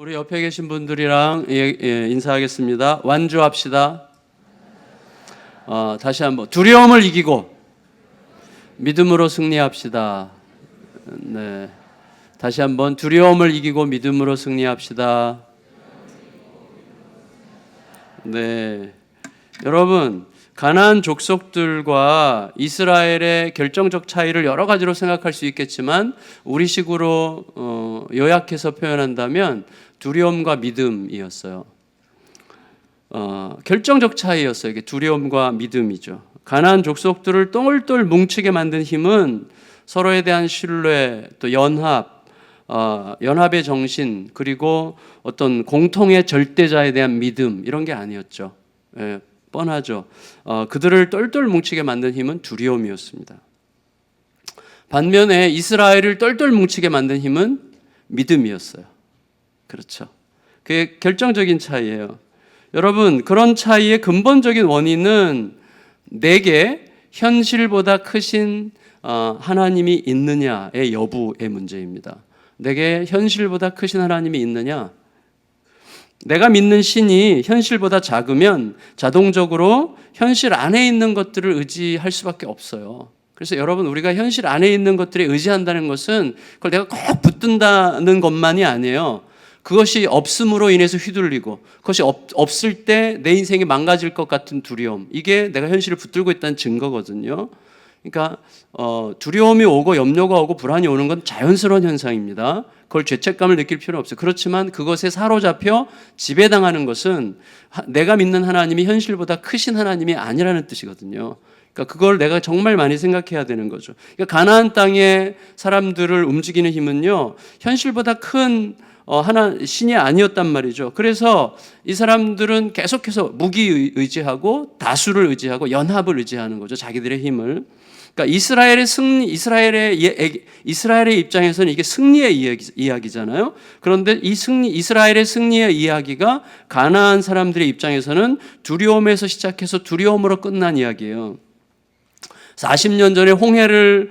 우리 옆에 계신 분들이랑 인사하겠습니다. 완주합시다. 다시 한번 두려움을 이기고 믿음으로 승리합시다. 네, 다시 한번 두려움을 이기고 믿음으로 승리합시다. 네, 여러분 가나안 족속들과 이스라엘의 결정적 차이를 여러 가지로 생각할 수 있겠지만 우리식으로 요약해서 표현한다면 두려움과 믿음이었어요. 결정적 차이였어요. 이게 두려움과 믿음이죠. 가나안 족속들을 똘똘 뭉치게 만든 힘은 서로에 대한 신뢰, 또 연합의 정신, 그리고 어떤 공통의 절대자에 대한 믿음, 이런 게 아니었죠. 예, 뻔하죠. 그들을 똘똘 뭉치게 만든 힘은 두려움이었습니다. 반면에 이스라엘을 똘똘 뭉치게 만든 힘은 믿음이었어요. 그렇죠. 그게 결정적인 차이예요. 여러분, 그런 차이의 근본적인 원인은 내게 현실보다 크신 하나님이 있느냐의 여부의 문제입니다. 내게 현실보다 크신 하나님이 있느냐? 내가 믿는 신이 현실보다 작으면 자동적으로 현실 안에 있는 것들을 의지할 수밖에 없어요. 그래서 여러분, 우리가 현실 안에 있는 것들에 의지한다는 것은 그걸 내가 꼭 붙든다는 것만이 아니에요. 그것이 없음으로 인해서 휘둘리고, 그것이 없을 때 내 인생이 망가질 것 같은 두려움, 이게 내가 현실을 붙들고 있다는 증거거든요. 그러니까 두려움이 오고 염려가 오고 불안이 오는 건 자연스러운 현상입니다. 그걸 죄책감을 느낄 필요는 없어요. 그렇지만 그것에 사로잡혀 지배당하는 것은 내가 믿는 하나님이 현실보다 크신 하나님이 아니라는 뜻이거든요. 그러니까 그걸 내가 정말 많이 생각해야 되는 거죠. 그러니까 가나안 땅의 사람들을 움직이는 힘은요, 현실보다 큰 신이 아니었단 말이죠. 그래서 이 사람들은 계속해서 무기 의지하고 다수를 의지하고 연합을 의지하는 거죠. 자기들의 힘을. 그러니까 이스라엘의 입장에서는 이게 승리의 이야기잖아요. 그런데 이스라엘의 승리의 이야기가 가나안 사람들의 입장에서는 두려움에서 시작해서 두려움으로 끝난 이야기예요. 40년 전에 홍해를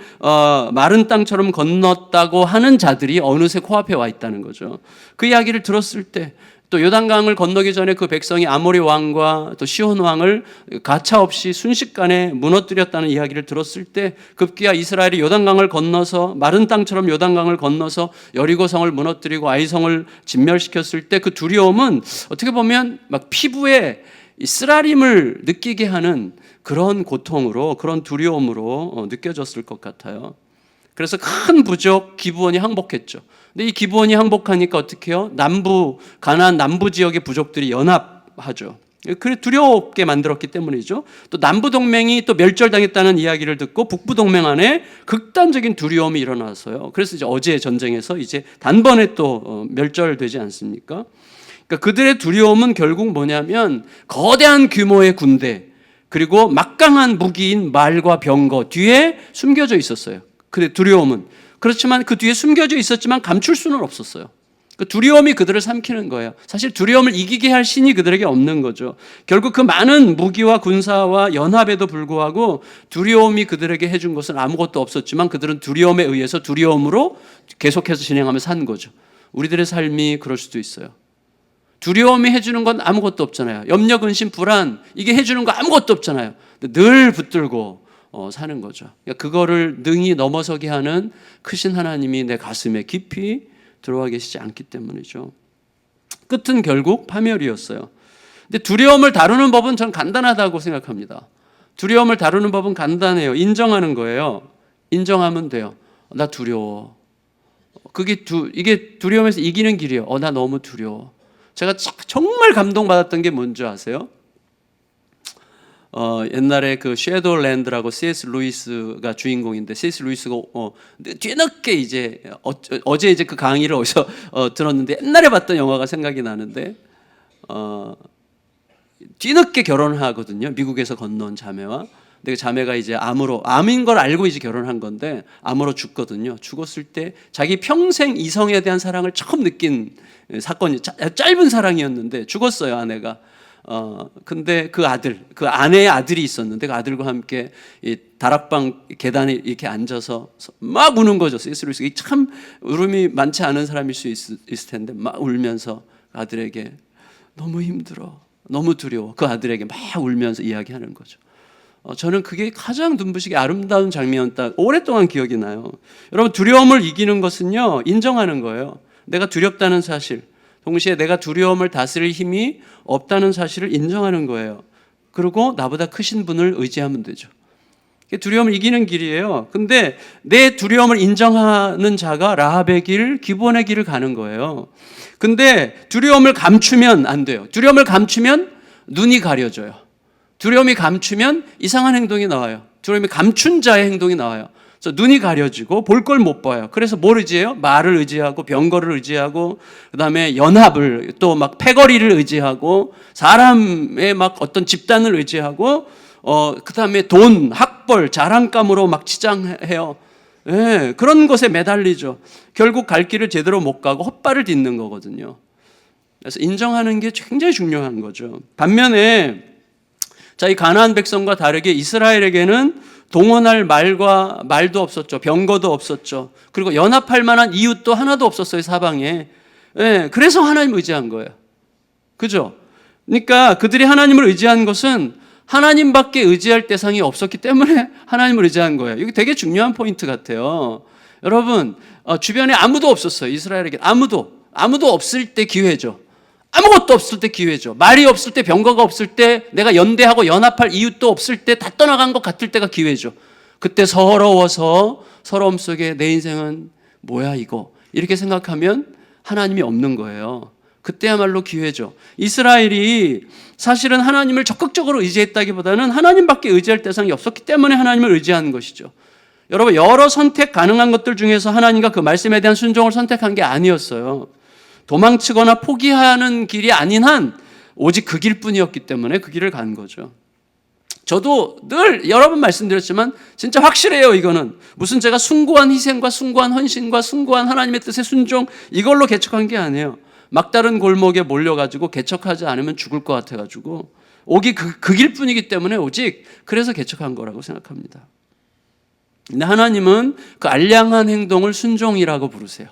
마른 땅처럼 건넜다고 하는 자들이 어느새 코앞에 와 있다는 거죠. 그 이야기를 들었을 때, 또 요단강을 건너기 전에 그 백성이 아모리 왕과 또 시혼 왕을 가차없이 순식간에 무너뜨렸다는 이야기를 들었을 때, 급기야 이스라엘이 요단강을 건너서 마른 땅처럼 요단강을 건너서 여리고성을 무너뜨리고 아이성을 진멸시켰을 때 그 두려움은 어떻게 보면 막 피부에 쓰라림을 느끼게 하는 그런 고통으로, 그런 두려움으로 느껴졌을 것 같아요. 그래서 큰 부족 기브온이 항복했죠. 근데 이 기브온이 항복하니까 어떻게 해요? 가나안 남부 지역의 부족들이 연합하죠. 그래 두렵게 만들었기 때문이죠. 또 남부 동맹이 또 멸절당했다는 이야기를 듣고 북부 동맹 안에 극단적인 두려움이 일어나서요. 그래서 이제 어제 전쟁에서 이제 단번에 또 멸절되지 않습니까? 그러니까 그들의 두려움은 결국 뭐냐면 거대한 규모의 군대, 그리고 막강한 무기인 말과 병거 뒤에 숨겨져 있었어요. 그 두려움은. 그렇지만 그 뒤에 숨겨져 있었지만 감출 수는 없었어요. 그 두려움이 그들을 삼키는 거예요. 사실 두려움을 이기게 할 신이 그들에게 없는 거죠. 결국 그 많은 무기와 군사와 연합에도 불구하고 두려움이 그들에게 해준 것은 아무것도 없었지만 그들은 두려움에 의해서 두려움으로 계속해서 진행하며 산 거죠. 우리들의 삶이 그럴 수도 있어요. 두려움이 해주는 건 아무것도 없잖아요. 염려, 근심, 불안, 이게 해주는 거 아무것도 없잖아요. 늘 붙들고 사는 거죠. 그러니까 그거를 능히 넘어서게 하는 크신 하나님이 내 가슴에 깊이 들어와 계시지 않기 때문이죠. 끝은 결국 파멸이었어요. 근데 두려움을 다루는 법은 전 간단하다고 생각합니다. 두려움을 다루는 법은 간단해요. 인정하는 거예요. 인정하면 돼요. 나 두려워. 이게 두려움에서 이기는 길이에요. 나 너무 두려워. 제가 정말 감동받았던 게 뭔지 아세요? 옛날에 그 섀도우랜드라고 C.S. 루이스가 주인공인데, C.S. 루이스가 뒤늦게 이제 어제 이제 그 강의를 어디서 들었는데, 옛날에 봤던 영화가 생각이 나는데, 뒤늦게 결혼을 하거든요. 미국에서 건너온 자매와. 근데 그 자매가 이제 암인 걸 알고 이제 결혼한 건데 암으로 죽거든요. 죽었을 때 자기 평생 이성에 대한 사랑을 처음 느낀 사건이 짧은 사랑이었는데 죽었어요, 아내가. 근데 그 아내의 아들이 있었는데 그 아들과 함께 이 다락방 계단에 이렇게 앉아서 막 우는 거죠. C.S. 루이스. 참 울음이 많지 않은 사람일 수 있을 텐데 막 울면서 아들에게 너무 힘들어, 너무 두려워. 그 아들에게 막 울면서 이야기하는 거죠. 저는 그게 가장 눈부시게 아름다운 장면이었다. 오랫동안 기억이 나요. 여러분, 두려움을 이기는 것은요, 인정하는 거예요. 내가 두렵다는 사실, 동시에 내가 두려움을 다스릴 힘이 없다는 사실을 인정하는 거예요. 그리고 나보다 크신 분을 의지하면 되죠. 그게 두려움을 이기는 길이에요. 근데 내 두려움을 인정하는 자가 라합의 길, 기본의 길을 가는 거예요. 근데 두려움을 감추면 안 돼요. 두려움을 감추면 눈이 가려져요. 두려움이 감추면 이상한 행동이 나와요. 두려움이 감춘 자의 행동이 나와요. 그래서 눈이 가려지고 볼 걸 못 봐요. 그래서 뭘 의지해요? 말을 의지하고 병거를 의지하고 그다음에 연합을 또 막 패거리를 의지하고 사람의 막 어떤 집단을 의지하고 그다음에 돈, 학벌, 자랑감으로 막 치장해요. 예, 그런 것에 매달리죠. 결국 갈 길을 제대로 못 가고 헛발을 딛는 거거든요. 그래서 인정하는 게 굉장히 중요한 거죠. 반면에 이 가나안 백성과 다르게 이스라엘에게는 동원할 말도 없었죠. 병거도 없었죠. 그리고 연합할 만한 이웃도 하나도 없었어요, 사방에. 예, 그래서 하나님 의지한 거예요. 그죠? 그러니까 그들이 하나님을 의지한 것은 하나님밖에 의지할 대상이 없었기 때문에 하나님을 의지한 거예요. 이게 되게 중요한 포인트 같아요. 여러분, 주변에 아무도 없었어요. 이스라엘에게 아무도 없을 때 기회죠. 아무것도 없을 때 기회죠. 말이 없을 때, 병거가 없을 때, 내가 연대하고 연합할 이웃도 없을 때, 다 떠나간 것 같을 때가 기회죠. 그때 서러워서 서러움 속에 내 인생은 뭐야 이거 이렇게 생각하면 하나님이 없는 거예요. 그때야말로 기회죠. 이스라엘이 사실은 하나님을 적극적으로 의지했다기보다는 하나님밖에 의지할 대상이 없었기 때문에 하나님을 의지하는 것이죠. 여러분, 여러 선택 가능한 것들 중에서 하나님과 그 말씀에 대한 순종을 선택한 게 아니었어요. 도망치거나 포기하는 길이 아닌 한 오직 그 길뿐이었기 때문에 그 길을 간 거죠. 저도 늘 여러 번 말씀드렸지만 진짜 확실해요. 이거는 무슨 제가 숭고한 희생과 숭고한 헌신과 숭고한 하나님의 뜻의 순종 이걸로 개척한 게 아니에요. 막다른 골목에 몰려가지고 개척하지 않으면 죽을 것 같아가지고 오직 그 길뿐이기 때문에 오직 그래서 개척한 거라고 생각합니다. 근데 하나님은 그 알량한 행동을 순종이라고 부르세요.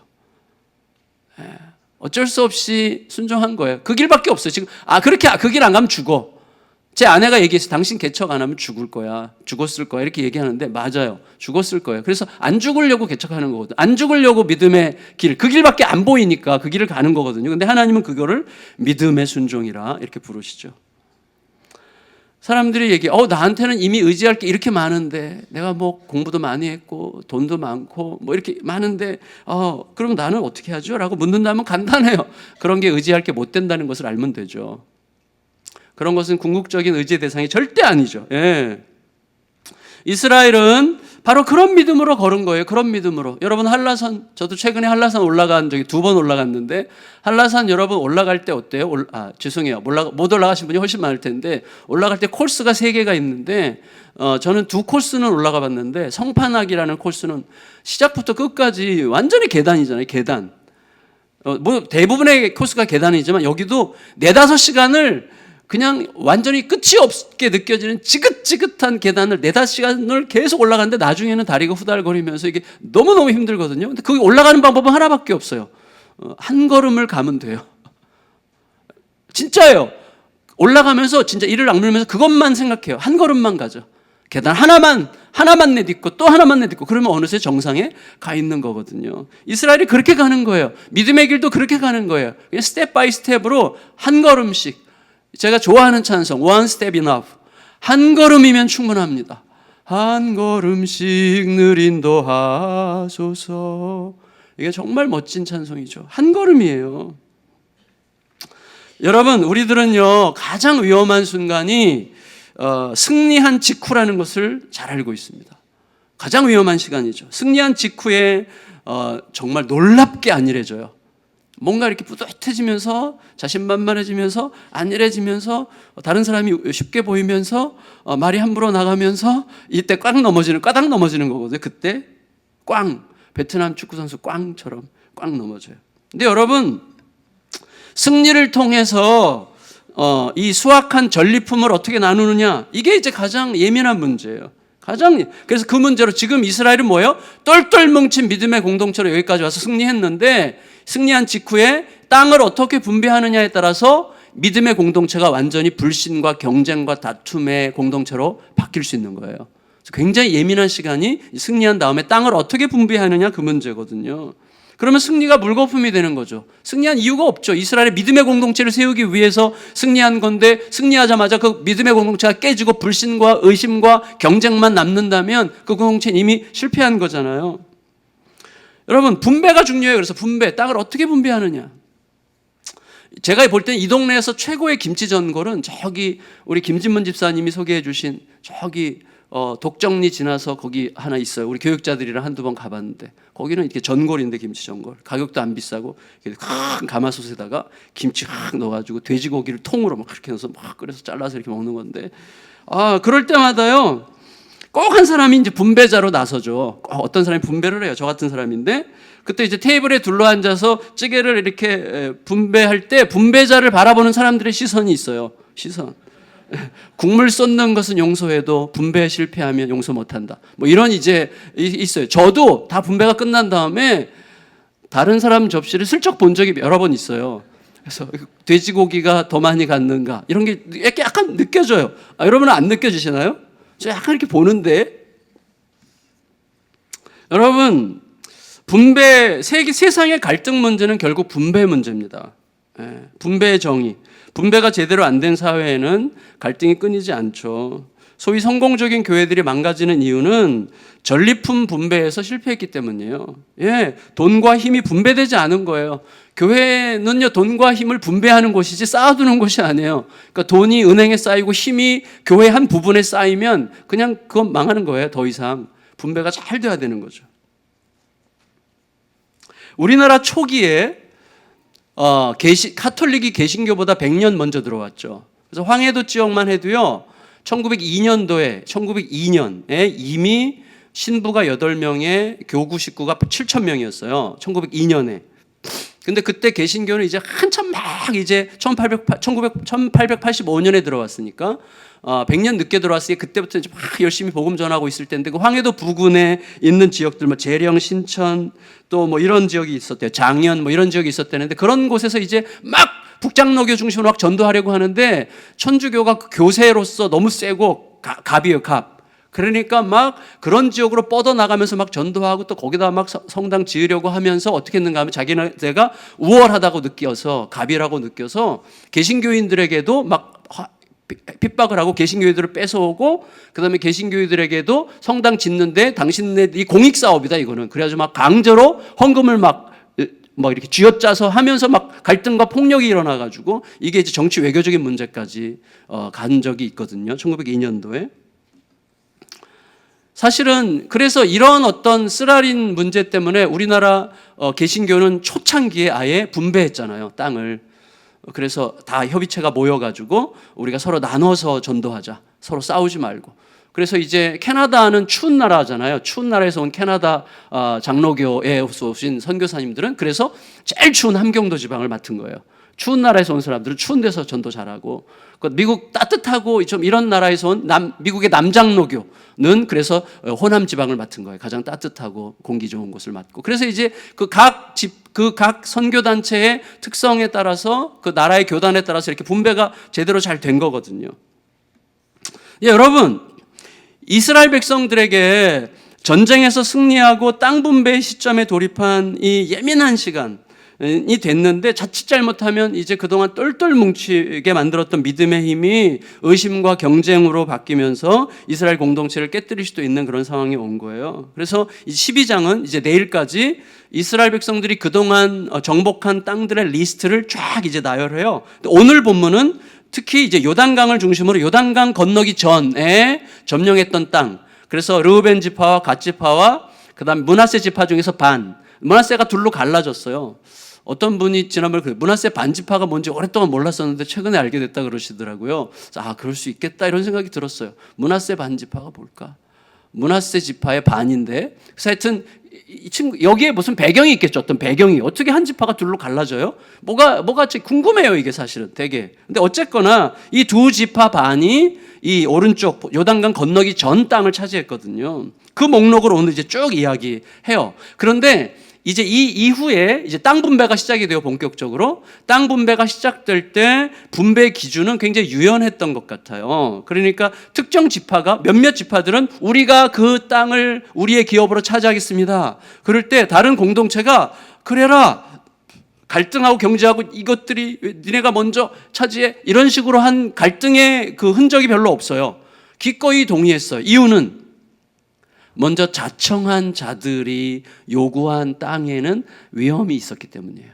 어쩔 수 없이 순종한 거예요. 그 길밖에 없어요. 지금 그렇게 그 길 안 가면 죽어. 제 아내가 얘기했어요. 당신 개척 안 하면 죽을 거야. 죽었을 거야. 이렇게 얘기하는데 맞아요. 죽었을 거예요. 그래서 안 죽으려고 개척하는 거거든요. 안 죽으려고 믿음의 길, 그 길밖에 안 보이니까 그 길을 가는 거거든요. 근데 하나님은 그거를 믿음의 순종이라 이렇게 부르시죠. 사람들이 얘기해. 나한테는 이미 의지할 게 이렇게 많은데 내가 뭐 공부도 많이 했고 돈도 많고 뭐 이렇게 많은데 그럼 나는 어떻게 하죠? 라고 묻는다면 간단해요. 그런 게 의지할 게 못 된다는 것을 알면 되죠. 그런 것은 궁극적인 의지의 대상이 절대 아니죠. 예. 이스라엘은 바로 그런 믿음으로 걸은 거예요. 그런 믿음으로. 여러분 한라산, 저도 최근에 한라산 올라간 적이 2번 올라갔는데 한라산 여러분 올라갈 때 어때요? 죄송해요. 못 올라가신 분이 훨씬 많을 텐데 올라갈 때 코스가 3개가 있는데 저는 2코스는 올라가 봤는데 성판악이라는 코스는 시작부터 끝까지 완전히 계단이잖아요. 계단. 뭐 대부분의 코스가 계단이지만 여기도 4-5시간을 그냥 완전히 끝이 없게 느껴지는 지긋지긋한 계단을 4-5시간을 계속 올라가는데 나중에는 다리가 후달거리면서 이게 너무너무 힘들거든요. 근데 거기 올라가는 방법은 하나밖에 없어요. 한 걸음을 가면 돼요. 진짜예요. 올라가면서 진짜 이를 악물면서 그것만 생각해요. 한 걸음만 가죠. 계단 하나만 내딛고 또 하나만 내딛고 그러면 어느새 정상에 가 있는 거거든요. 이스라엘이 그렇게 가는 거예요. 믿음의 길도 그렇게 가는 거예요. 그냥 스텝 바이 스텝으로 한 걸음씩. 제가 좋아하는 찬송 One Step Enough. 한 걸음이면 충분합니다. 한 걸음씩 늘 인도하소서. 이게 정말 멋진 찬송이죠. 한 걸음이에요. 여러분, 우리들은요 가장 위험한 순간이 승리한 직후라는 것을 잘 알고 있습니다. 가장 위험한 시간이죠. 승리한 직후에 정말 놀랍게 안일해져요. 뭔가 이렇게 뿌듯해지면서 자신만만해지면서 안일해지면서 다른 사람이 쉽게 보이면서 말이 함부로 나가면서 이때 까닥 넘어지는 거거든요. 그때 베트남 축구선수 꽝처럼 꽝 넘어져요. 근데 여러분 승리를 통해서 이 수확한 전리품을 어떻게 나누느냐, 이게 이제 가장 예민한 문제예요. 그래서 그 문제로 지금 이스라엘은 뭐예요? 똘똘 뭉친 믿음의 공동체로 여기까지 와서 승리했는데, 승리한 직후에 땅을 어떻게 분배하느냐에 따라서 믿음의 공동체가 완전히 불신과 경쟁과 다툼의 공동체로 바뀔 수 있는 거예요. 굉장히 예민한 시간이 승리한 다음에 땅을 어떻게 분배하느냐, 그 문제거든요. 그러면 승리가 물거품이 되는 거죠. 승리한 이유가 없죠. 이스라엘의 믿음의 공동체를 세우기 위해서 승리한 건데, 승리하자마자 그 믿음의 공동체가 깨지고 불신과 의심과 경쟁만 남는다면 그 공동체는 이미 실패한 거잖아요. 여러분, 분배가 중요해요. 그래서 땅을 어떻게 분배하느냐. 제가 볼 땐 이 동네에서 최고의 김치 전골은 저기 우리 김진문 집사님이 소개해 주신 저기 독정리 지나서 거기 하나 있어요. 우리 교육자들이랑 한두 번 가봤는데, 거기는 이렇게 전골인데, 김치 전골. 가격도 안 비싸고 큰 가마솥에다가 김치 확 넣어가지고 돼지고기를 통으로 막 그렇게 넣어서 막 끓여서 잘라서 이렇게 먹는 건데, 그럴 때마다요, 꼭 한 사람이 이제 분배자로 나서죠. 어떤 사람이 분배를 해요. 저 같은 사람인데, 그때 이제 테이블에 둘러앉아서 찌개를 이렇게 분배할 때 분배자를 바라보는 사람들의 시선이 있어요. 시선. 국물 쏟는 것은 용서해도 분배에 실패하면 용서 못한다. 뭐 이런 이제 있어요. 저도 다 분배가 끝난 다음에 다른 사람 접시를 슬쩍 본 적이 여러 번 있어요. 그래서 돼지고기가 더 많이 갔는가, 이런 게 약간 느껴져요. 여러분은 안 느껴지시나요? 저 약간 이렇게 보는데, 여러분, 세상의 갈등 문제는 결국 분배 문제입니다. 분배의 정의. 분배가 제대로 안 된 사회에는 갈등이 끊이지 않죠. 소위 성공적인 교회들이 망가지는 이유는 전리품 분배에서 실패했기 때문이에요. 돈과 힘이 분배되지 않은 거예요. 교회는요, 돈과 힘을 분배하는 곳이지 쌓아두는 곳이 아니에요. 그러니까 돈이 은행에 쌓이고 힘이 교회 한 부분에 쌓이면 그냥 그건 망하는 거예요. 더 이상 분배가 잘 돼야 되는 거죠. 우리나라 초기에 카톨릭이 개신교보다 100년 먼저 들어왔죠. 그래서 황해도 지역만 해도요, 1902년에 이미 신부가 8명에 교구 식구가 7,000명이었어요. 1902년에. 근데 그때 개신교는 이제 한참 막 이제 1885년에 들어왔으니까 100년 늦게 들어왔으니 그때부터 이제 막 열심히 복음 전하고 있을 텐데, 그 황해도 부근에 있는 지역들, 뭐 재령, 신천, 또 뭐 이런 지역이 있었대요. 장현 뭐 이런 지역이 있었다는데, 그런 곳에서 이제 막 북장로교 중심으로 막 전도하려고 하는데, 천주교가 그 교세로서 너무 세고 갑이에요, 갑. 그러니까 막 그런 지역으로 뻗어나가면서 막 전도하고 또 거기다 막 성당 지으려고 하면서 어떻게 했는가 하면 자기네가 우월하다고 느껴서, 갑이라고 느껴서 개신교인들에게도 막 핍박을 하고 개신교회들을 뺏어오고, 그 다음에 개신교회들에게도 성당 짓는데 당신네들이 공익사업이다 이거는. 그래가지고 막 강제로 헌금을 막 이렇게 쥐어짜서 하면서 막 갈등과 폭력이 일어나가지고 이게 이제 정치 외교적인 문제까지 간 적이 있거든요. 1902년도에. 사실은 그래서 이런 어떤 쓰라린 문제 때문에 우리나라 개신교는 초창기에 아예 분배했잖아요, 땅을. 그래서 다 협의체가 모여가지고 우리가 서로 나눠서 전도하자, 서로 싸우지 말고. 그래서 이제 캐나다는 추운 나라잖아요. 추운 나라에서 온 캐나다 장로교에 오신 선교사님들은 그래서 제일 추운 함경도 지방을 맡은 거예요. 추운 나라에서 온 사람들은 추운 데서 전도 잘하고, 미국 따뜻하고 좀 이런 나라에서 온 미국의 남장로교는 그래서 호남 지방을 맡은 거예요. 가장 따뜻하고 공기 좋은 곳을 맡고. 그래서 이제 그 각 선교단체의 특성에 따라서, 그 나라의 교단에 따라서 이렇게 분배가 제대로 잘 된 거거든요. 여러분, 이스라엘 백성들에게 전쟁에서 승리하고 땅 분배의 시점에 돌입한 이 예민한 시간이 됐는데, 자칫 잘못하면 이제 그동안 똘똘 뭉치게 만들었던 믿음의 힘이 의심과 경쟁으로 바뀌면서 이스라엘 공동체를 깨뜨릴 수도 있는 그런 상황이 온 거예요. 그래서 이 12장은 이제 내일까지 이스라엘 백성들이 그동안 정복한 땅들의 리스트를 쫙 이제 나열해요. 오늘 본문은 특히 이제 요단강을 중심으로 요단강 건너기 전에 점령했던 땅, 그래서 르우벤 지파와 갓 지파와 그다음 므낫세 지파 중에서 므낫세가 둘로 갈라졌어요. 어떤 분이 지난번에 므낫세 반지파가 뭔지 오랫동안 몰랐었는데 최근에 알게 됐다 그러시더라고요. 그럴 수 있겠다 이런 생각이 들었어요. 므낫세 반지파가 뭘까? 므낫세 지파의 반인데, 그래서 하여튼 이 친구 여기에 무슨 배경이 있겠죠. 어떤 배경이 어떻게 한 지파가 둘로 갈라져요? 뭐가 궁금해요, 이게 사실은 되게. 근데 어쨌거나 이 두 지파 반이 이 오른쪽 요단강 건너기 전 땅을 차지했거든요. 그 목록을 오늘 이제 쭉 이야기해요. 그런데 이제 이 이후에 이제 땅 분배가 시작이 돼요. 본격적으로 땅 분배가 시작될 때 분배 기준은 굉장히 유연했던 것 같아요. 그러니까 특정 지파가 몇몇 지파들은 우리가 그 땅을 우리의 기업으로 차지하겠습니다. 그럴 때 다른 공동체가 그래라, 갈등하고 경제하고 이것들이 니네가 먼저 차지해, 이런 식으로 한 갈등의 그 흔적이 별로 없어요. 기꺼이 동의했어요. 이유는 먼저 자청한 자들이 요구한 땅에는 위험이 있었기 때문이에요.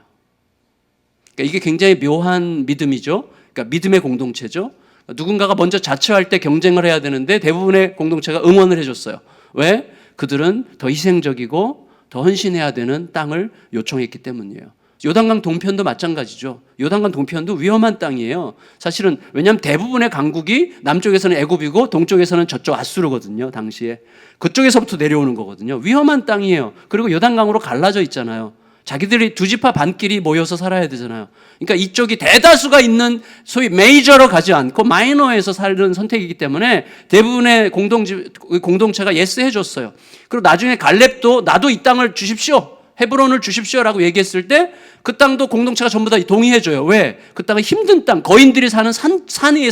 그러니까 이게 굉장히 묘한 믿음이죠. 그러니까 믿음의 공동체죠. 누군가가 먼저 자처할 때 경쟁을 해야 되는데 대부분의 공동체가 응원을 해줬어요. 왜? 그들은 더 희생적이고 더 헌신해야 되는 땅을 요청했기 때문이에요. 요단강 동편도 마찬가지죠. 요단강 동편도 위험한 땅이에요. 사실은 왜냐하면 대부분의 강국이 남쪽에서는 애굽이고 동쪽에서는 저쪽 아수르거든요. 당시에 그쪽에서부터 내려오는 거거든요. 위험한 땅이에요. 그리고 요단강으로 갈라져 있잖아요. 자기들이 두 지파 반끼리 모여서 살아야 되잖아요. 그러니까 이쪽이 대다수가 있는 소위 메이저로 가지 않고 마이너에서 사는 선택이기 때문에 대부분의 공동체가 예스 해줬어요. 그리고 나중에 갈렙도 나도 이 땅을 주십시오, 헤브론을 주십시오라고 얘기했을 때 그 땅도 공동체가 전부 다 동의해줘요. 왜? 그 땅은 힘든 땅, 거인들이 사는 산이에요.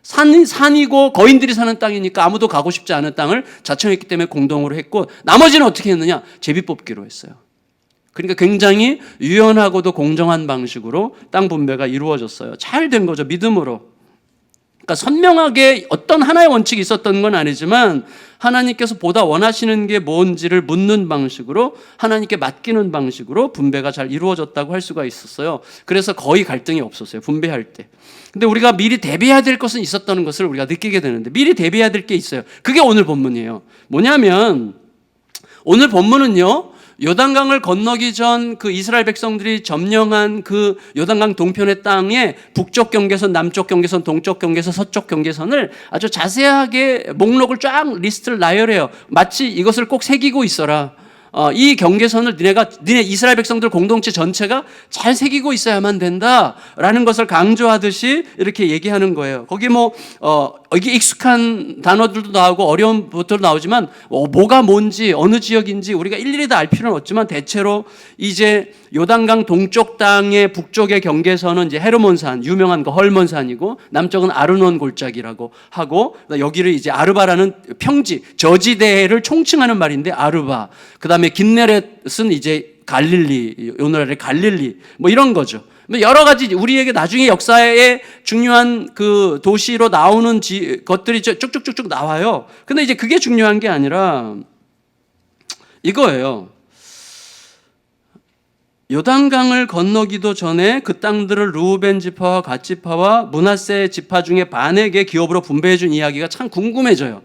산이고 거인들이 사는 땅이니까 아무도 가고 싶지 않은 땅을 자청했기 때문에 공동으로 했고, 나머지는 어떻게 했느냐? 제비뽑기로 했어요. 그러니까 굉장히 유연하고도 공정한 방식으로 땅 분배가 이루어졌어요. 잘 된 거죠, 믿음으로. 그러니까 선명하게 어떤 하나의 원칙이 있었던 건 아니지만 하나님께서 보다 원하시는 게 뭔지를 묻는 방식으로, 하나님께 맡기는 방식으로 분배가 잘 이루어졌다고 할 수가 있었어요. 그래서 거의 갈등이 없었어요, 분배할 때. 근데 우리가 미리 대비해야 될 것은 있었다는 것을 우리가 느끼게 되는데, 미리 대비해야 될 게 있어요. 그게 오늘 본문이에요. 뭐냐면 오늘 본문은요, 요단강을 건너기 전 그 이스라엘 백성들이 점령한 그 요단강 동편의 땅에 북쪽 경계선, 남쪽 경계선, 동쪽 경계선, 서쪽 경계선을 아주 자세하게 목록을 쫙 리스트를 나열해요. 마치 이것을 꼭 새기고 있어라. 이 경계선을 니네 이스라엘 백성들 공동체 전체가 잘 새기고 있어야만 된다라는 것을 강조하듯이 이렇게 얘기하는 거예요. 거기 이게 익숙한 단어들도 나오고 어려운 것들도 나오지만 뭐가 뭔지 어느 지역인지 우리가 일일이 다 알 필요는 없지만 대체로 이제 요단강 동쪽 땅의 북쪽의 경계선은 이제 헤르몬산, 유명한 거 헐몬산이고, 남쪽은 아르논 골짜기라고 하고, 여기를 이제 아르바라는 평지, 저지대를 총칭하는 말인데 아르바. 그다음에 긴네렛은 이제 갈릴리, 오늘날의 갈릴리, 뭐 이런 거죠. 여러 가지 우리에게 나중에 역사에 중요한 그 도시로 나오는 것들이 쭉쭉쭉쭉 나와요. 근데 이제 그게 중요한 게 아니라 이거예요. 요단강을 건너기도 전에 그 땅들을 르우벤 지파와 갓 지파와 므낫세 지파 중에 반에게 기업으로 분배해 준 이야기가 참 궁금해져요.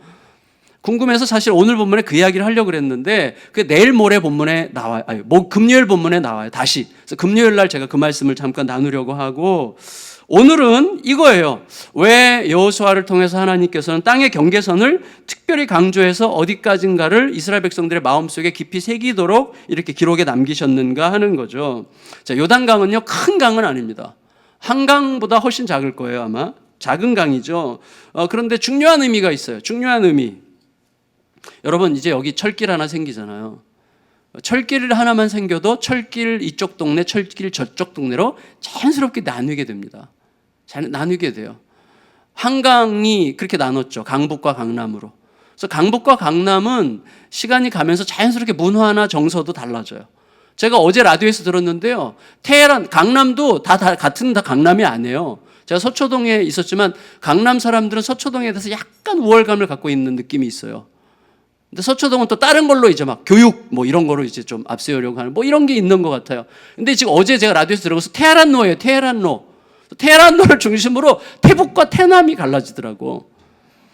궁금해서 사실 오늘 본문에 그 이야기를 하려고 그랬는데 그게 내일 모레 본문에 나와요. 금요일 본문에 나와요. 다시. 그래서 금요일 날 제가 그 말씀을 잠깐 나누려고 하고, 오늘은 이거예요. 왜 여호수아를 통해서 하나님께서는 땅의 경계선을 특별히 강조해서 어디까지인가를 이스라엘 백성들의 마음속에 깊이 새기도록 이렇게 기록에 남기셨는가 하는 거죠. 자, 요단강은요, 큰 강은 아닙니다. 한강보다 훨씬 작을 거예요, 아마. 작은 강이죠. 그런데 중요한 의미가 있어요. 중요한 의미. 여러분, 이제 여기 철길 하나 생기잖아요. 철길 하나만 생겨도 철길 이쪽 동네, 철길 저쪽 동네로 자연스럽게 나뉘게 됩니다. 나뉘게 돼요. 한강이 그렇게 나눴죠. 강북과 강남으로. 그래서 강북과 강남은 시간이 가면서 자연스럽게 문화나 정서도 달라져요. 제가 어제 라디오에서 들었는데요. 테헤란, 강남도 다 같은 강남이 아니에요. 제가 서초동에 있었지만 강남 사람들은 서초동에 대해서 약간 우월감을 갖고 있는 느낌이 있어요. 근데 서초동은 또 다른 걸로 이제 막 교육 뭐 이런 거로 이제 좀 앞세우려고 하는 뭐 이런 게 있는 것 같아요. 근데 지금 어제 제가 라디오에서 들어가서 테헤란로예요. 테헤란로를 중심으로 태북과 태남이 갈라지더라고.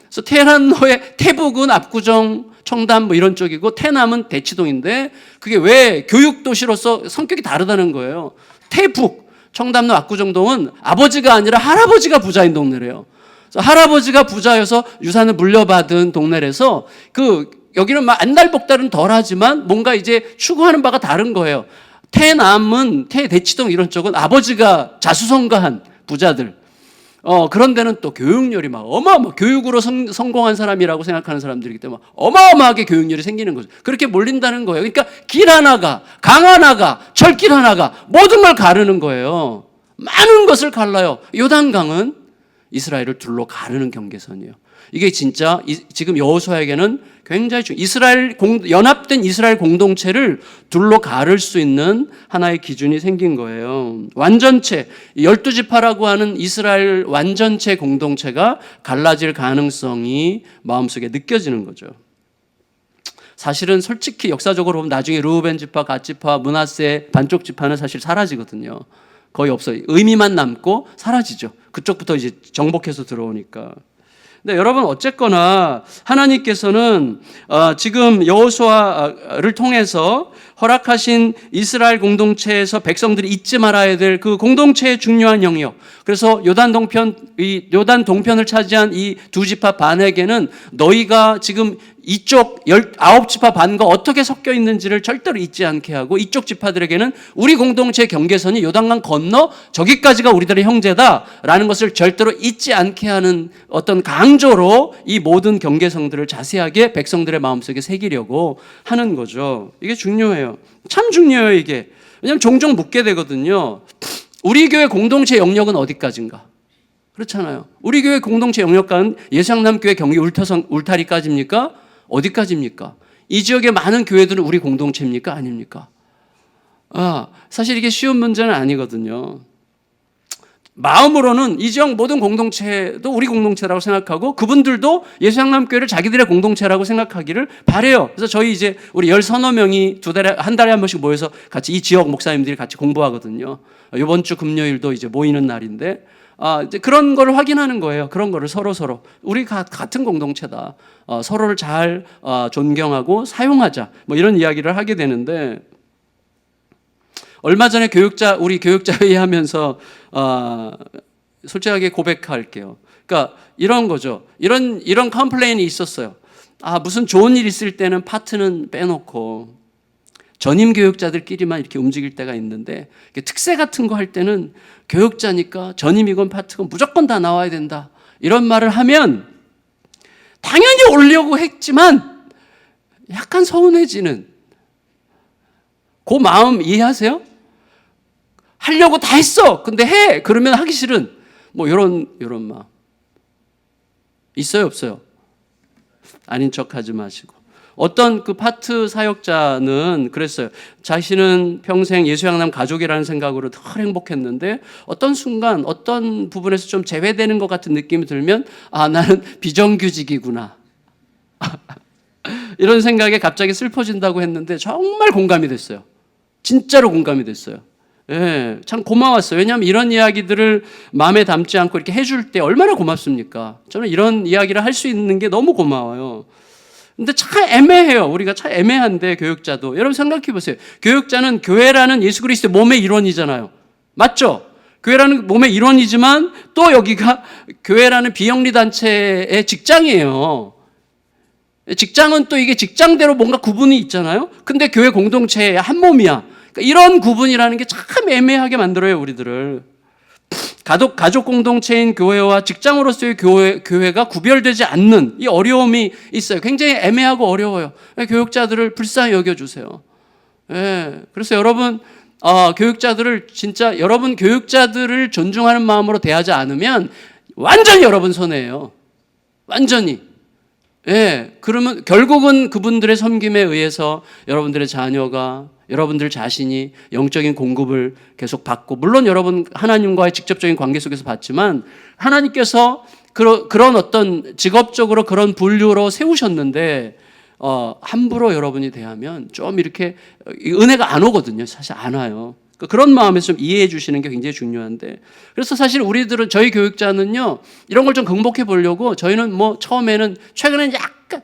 그래서 테헤란로의 태북은 압구정, 청담 뭐 이런 쪽이고 태남은 대치동인데 그게 왜 교육 도시로서 성격이 다르다는 거예요. 태북, 청담로 압구정동은 아버지가 아니라 할아버지가 부자인 동네래요. 할아버지가 부자여서 유산을 물려받은 동네라서 여기는 막 안달복달은 덜하지만 뭔가 이제 추구하는 바가 다른 거예요. 태남은 태대치동 이런 쪽은 아버지가 자수성가한 부자들. 그런 데는 또 교육열이 막 교육으로 성공한 사람이라고 생각하는 사람들이기 때문에 어마어마하게 교육열이 생기는 거죠. 그렇게 몰린다는 거예요. 그러니까 길 하나가, 강 하나가, 철길 하나가 모든 걸 가르는 거예요. 많은 것을 갈라요. 요단강은 이스라엘을 둘러 가르는 경계선이에요. 이게 진짜 지금 여호수아에게는 굉장히 연합된 이스라엘 공동체를 둘러 가를 수 있는 하나의 기준이 생긴 거예요. 완전체, 12지파라고 하는 이스라엘 완전체 공동체가 갈라질 가능성이 마음속에 느껴지는 거죠. 사실은 솔직히 역사적으로 보면 나중에 르우벤 지파, 갓 지파, 므낫세 반쪽 지파는 사실 사라지거든요. 거의 없어요. 의미만 남고 사라지죠. 그쪽부터 이제 정복해서 들어오니까. 근데 여러분 어쨌거나 하나님께서는 지금 여호수아를 통해서 허락하신 이스라엘 공동체에서 백성들이 잊지 말아야 될 그 공동체의 중요한 영역. 그래서 요단 동편을 차지한 이 두 지파 반에게는 너희가 지금 이쪽 19지파 반과 어떻게 섞여 있는지를 절대로 잊지 않게 하고, 이쪽 지파들에게는 우리 공동체의 경계선이 요단강 건너 저기까지가 우리들의 형제다라는 것을 절대로 잊지 않게 하는 어떤 강조로 이 모든 경계선들을 자세하게 백성들의 마음속에 새기려고 하는 거죠. 이게 중요해요. 참 중요해요, 이게. 왜냐하면 종종 묻게 되거든요. 우리 교회 공동체 영역은 어디까지인가? 그렇잖아요. 우리 교회 공동체 영역과는 예수양남교회 경기 울타리까지입니까? 어디까지입니까? 이 지역의 많은 교회들은 우리 공동체입니까? 아닙니까? 사실 이게 쉬운 문제는 아니거든요. 마음으로는 이 지역 모든 공동체도 우리 공동체라고 생각하고 그분들도 예수양남교회를 자기들의 공동체라고 생각하기를 바래요. 그래서 저희 이제 우리 10서너 명이 한 달에 한 번씩 모여서 같이 이 지역 목사님들이 같이 공부하거든요. 이번 주 금요일도 이제 모이는 날인데 이제 그런 거를 확인하는 거예요. 그런 거를 서로 우리가 같은 공동체다. 서로를 잘 존경하고 사용하자. 뭐 이런 이야기를 하게 되는데, 얼마 전에 우리 교육자 회의하면서 솔직하게 고백할게요. 그러니까 이런 거죠. 이런 컴플레인이 있었어요. 무슨 좋은 일 있을 때는 파트는 빼놓고 전임 교육자들끼리만 이렇게 움직일 때가 있는데, 특세 같은 거 할 때는 교육자니까 전임이건 파트건 무조건 다 나와야 된다. 이런 말을 하면 당연히 오려고 했지만 약간 서운해지는 그 마음 이해하세요? 하려고 다 했어. 근데 해. 그러면 하기 싫은 뭐 이런 마음. 있어요, 없어요? 아닌 척하지 마시고. 어떤 그 파트 사역자는 그랬어요. 자신은 평생 예수양남 가족이라는 생각으로 늘 행복했는데 어떤 순간 어떤 부분에서 좀 제외되는 것 같은 느낌이 들면 나는 비정규직이구나. 이런 생각에 갑자기 슬퍼진다고 했는데 정말 공감이 됐어요. 진짜로 공감이 됐어요. 예, 참 고마웠어요. 왜냐하면 이런 이야기들을 마음에 담지 않고 이렇게 해줄 때 얼마나 고맙습니까? 저는 이런 이야기를 할 수 있는 게 너무 고마워요. 근데 참 애매해요. 우리가 참 애매한데, 교육자도. 여러분 생각해 보세요. 교육자는 교회라는 예수 그리스도의 몸의 일원이잖아요. 맞죠? 교회라는 몸의 일원이지만 또 여기가 교회라는 비영리 단체의 직장이에요. 직장은 또 이게 직장대로 뭔가 구분이 있잖아요. 근데 교회 공동체의 한 몸이야. 그러니까 이런 구분이라는 게 참 애매하게 만들어요, 우리들을. 가족 공동체인 교회와 직장으로서의 교회가 구별되지 않는 이 어려움이 있어요. 굉장히 애매하고 어려워요. 교육자들을 불쌍히 여겨주세요. 예, 그래서 여러분, 교육자들을 진짜 여러분 교육자들을 존중하는 마음으로 대하지 않으면 완전히 여러분 손해예요. 완전히. 예, 그러면 결국은 그분들의 섬김에 의해서 여러분들의 자녀가, 여러분들 자신이 영적인 공급을 계속 받고, 물론 여러분 하나님과의 직접적인 관계 속에서 받지만 하나님께서 그런 어떤 직업적으로 그런 분류로 세우셨는데 함부로 여러분이 대하면 좀 이렇게 은혜가 안 오거든요. 사실 안 와요. 그런 마음에서 좀 이해해 주시는 게 굉장히 중요한데, 그래서 사실 우리들은, 저희 교육자는요, 이런 걸 좀 극복해 보려고 저희는 뭐 처음에는, 최근에는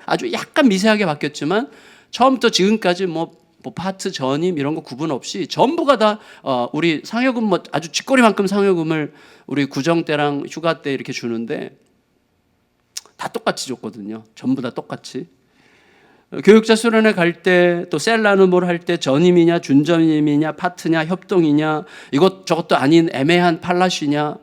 아주 약간 미세하게 바뀌었지만 처음부터 지금까지 뭐 파트 전임 이런 거 구분 없이 전부가 다 우리 상여금 아주 쥐꼬리만큼 상여금을 우리 구정 때랑 휴가 때 이렇게 주는데, 다 똑같이 줬거든요. 전부 다 똑같이. 교육자 수련회 갈 때, 또 셀라누몰 할 때 전임이냐 준전임이냐 파트냐 협동이냐 이것저것도 아닌 애매한 팔라시냐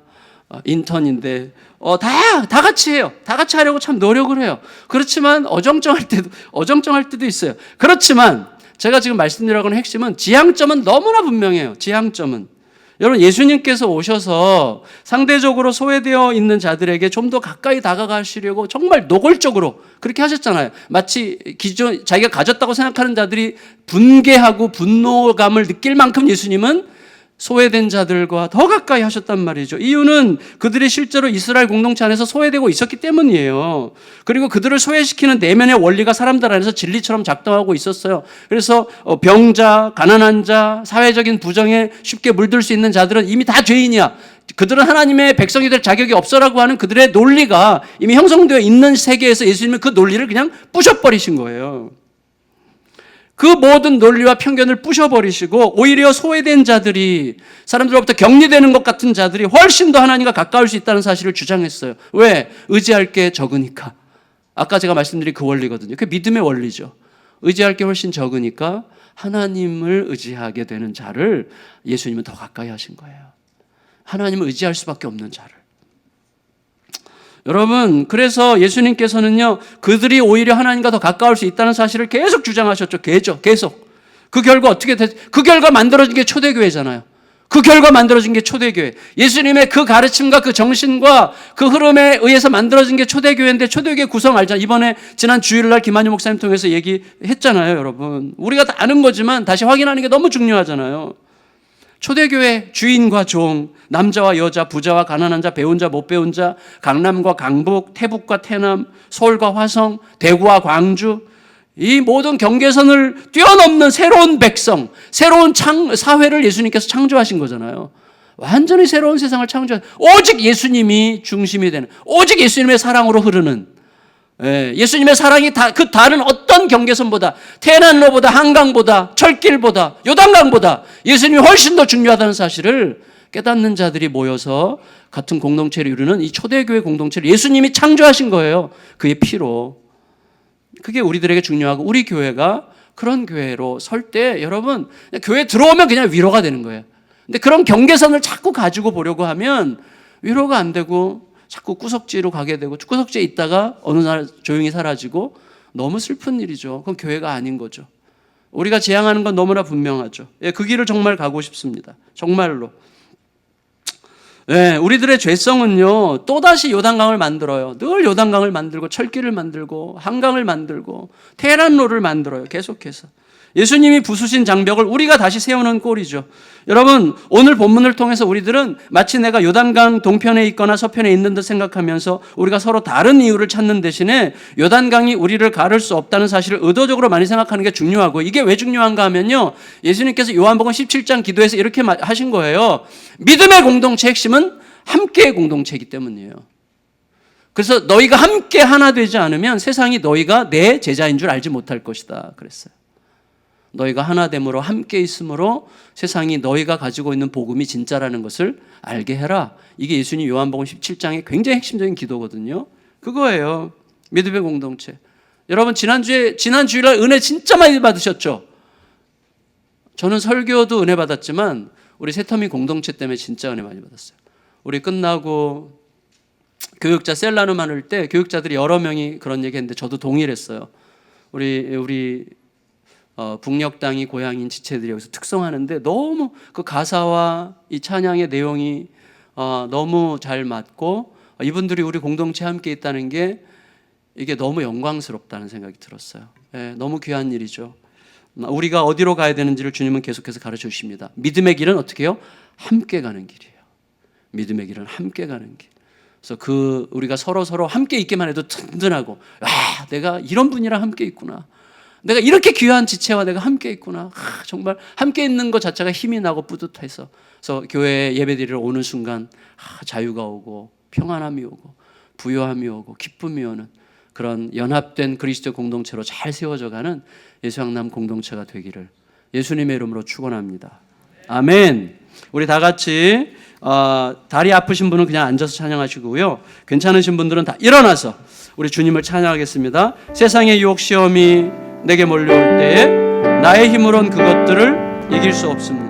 인턴인데 다 같이 해요. 다 같이 하려고 참 노력을 해요. 그렇지만 어정쩡할 때도 있어요. 그렇지만 제가 지금 말씀드리려고 하는 핵심은 지향점은 너무나 분명해요. 지향점은 여러분, 예수님께서 오셔서 상대적으로 소외되어 있는 자들에게 좀 더 가까이 다가가시려고 정말 노골적으로 그렇게 하셨잖아요. 마치 기존 자기가 가졌다고 생각하는 자들이 분개하고 분노감을 느낄 만큼 예수님은 소외된 자들과 더 가까이 하셨단 말이죠. 이유는 그들이 실제로 이스라엘 공동체 안에서 소외되고 있었기 때문이에요. 그리고 그들을 소외시키는 내면의 원리가 사람들 안에서 진리처럼 작동하고 있었어요. 그래서 병자, 가난한 자, 사회적인 부정에 쉽게 물들 수 있는 자들은 이미 다 죄인이야. 그들은 하나님의 백성이 될 자격이 없어라고 하는 그들의 논리가 이미 형성되어 있는 세계에서 예수님은 그 논리를 그냥 부셔버리신 거예요. 그 모든 논리와 편견을 부셔버리시고 오히려 소외된 자들이, 사람들로부터 격리되는 것 같은 자들이 훨씬 더 하나님과 가까울 수 있다는 사실을 주장했어요. 왜? 의지할 게 적으니까. 아까 제가 말씀드린 그 원리거든요. 그 믿음의 원리죠. 의지할 게 훨씬 적으니까 하나님을 의지하게 되는 자를 예수님은 더 가까이 하신 거예요. 하나님을 의지할 수밖에 없는 자를. 여러분, 그래서 예수님께서는요, 그들이 오히려 하나님과 더 가까울 수 있다는 사실을 계속 주장하셨죠. 계속. 그 결과 어떻게 그 결과 만들어진 게 초대교회잖아요. 그 결과 만들어진 게 초대교회. 예수님의 그 가르침과 그 정신과 그 흐름에 의해서 만들어진 게 초대교회인데, 초대교회 구성 알잖아요. 이번에 지난 주일날 김한유 목사님 통해서 얘기했잖아요, 여러분. 우리가 다 아는 거지만 다시 확인하는 게 너무 중요하잖아요. 초대교회 주인과 종, 남자와 여자, 부자와 가난한 자, 배운 자, 못 배운 자, 강남과 강북, 태북과 태남, 서울과 화성, 대구와 광주, 이 모든 경계선을 뛰어넘는 새로운 백성, 새로운 사회를 예수님께서 창조하신 거잖아요. 완전히 새로운 세상을 창조하신, 오직 예수님이 중심이 되는, 오직 예수님의 사랑으로 흐르는, 예수님의 사랑이 그 다른 어떤 경계선보다, 태난로보다, 한강보다, 철길보다, 요단강보다 예수님이 훨씬 더 중요하다는 사실을 깨닫는 자들이 모여서 같은 공동체를 이루는 이 초대교회 공동체를 예수님이 창조하신 거예요. 그의 피로. 그게 우리들에게 중요하고, 우리 교회가 그런 교회로 설 때 여러분, 교회 들어오면 그냥 위로가 되는 거예요. 근데 그런 경계선을 자꾸 가지고 보려고 하면 위로가 안 되고 자꾸 구석지로 가게 되고, 구석지에 있다가 어느 날 조용히 사라지고, 너무 슬픈 일이죠. 그건 교회가 아닌 거죠. 우리가 지향하는 건 너무나 분명하죠. 그 길을 정말 가고 싶습니다. 정말로. 우리들의 죄성은요, 또다시 요단강을 만들어요. 늘 요단강을 만들고, 철길을 만들고, 한강을 만들고, 테란로를 만들어요. 계속해서. 예수님이 부수신 장벽을 우리가 다시 세우는 꼴이죠. 여러분, 오늘 본문을 통해서 우리들은 마치 내가 요단강 동편에 있거나 서편에 있는 듯 생각하면서 우리가 서로 다른 이유를 찾는 대신에 요단강이 우리를 가를 수 없다는 사실을 의도적으로 많이 생각하는 게 중요하고, 이게 왜 중요한가 하면요, 예수님께서 요한복음 17장 기도에서 이렇게 하신 거예요. 믿음의 공동체 핵심은 함께의 공동체이기 때문이에요. 그래서 너희가 함께 하나 되지 않으면 세상이 너희가 내 제자인 줄 알지 못할 것이다 그랬어요. 너희가 하나됨으로 함께 있으므로 세상이 너희가 가지고 있는 복음이 진짜라는 것을 알게 해라. 이게 예수님 요한복음 17장의 굉장히 핵심적인 기도거든요. 그거예요. 믿음의 공동체. 여러분, 지난 주일날 은혜 진짜 많이 받으셨죠? 저는 설교도 은혜 받았지만 우리 새터미 공동체 때문에 진짜 은혜 많이 받았어요. 우리 끝나고 교육자 셀라눔 할 때 교육자들이 여러 명이 그런 얘기했는데 저도 동일했어요. 우리 북녘 땅이 고향인 지체들이 여기서 특성하는데 너무 그 가사와 이 찬양의 내용이 너무 잘 맞고, 이분들이 우리 공동체에 함께 있다는 게 이게 너무 영광스럽다는 생각이 들었어요. 너무 귀한 일이죠. 우리가 어디로 가야 되는지를 주님은 계속해서 가르쳐 주십니다. 믿음의 길은 어떻게 해요? 함께 가는 길이에요. 믿음의 길은 함께 가는 길. 그래서 우리가 서로 함께 있기만 해도 든든하고, 내가 이런 분이랑 함께 있구나. 내가 이렇게 귀한 지체와 내가 함께 있구나. 정말 함께 있는 것 자체가 힘이 나고 뿌듯해서. 그래서 교회에 예배드리러 오는 순간 자유가 오고 평안함이 오고 부요함이 오고 기쁨이 오는 그런 연합된 그리스도 공동체로 잘 세워져가는 예수양남 공동체가 되기를 예수님의 이름으로 축원합니다. 아멘. 우리 다 같이 다리 아프신 분은 그냥 앉아서 찬양하시고요. 괜찮으신 분들은 다 일어나서 우리 주님을 찬양하겠습니다. 세상의 유혹 시험이 내게 몰려올 때에 나의 힘으론 그것들을 이길 수 없습니다.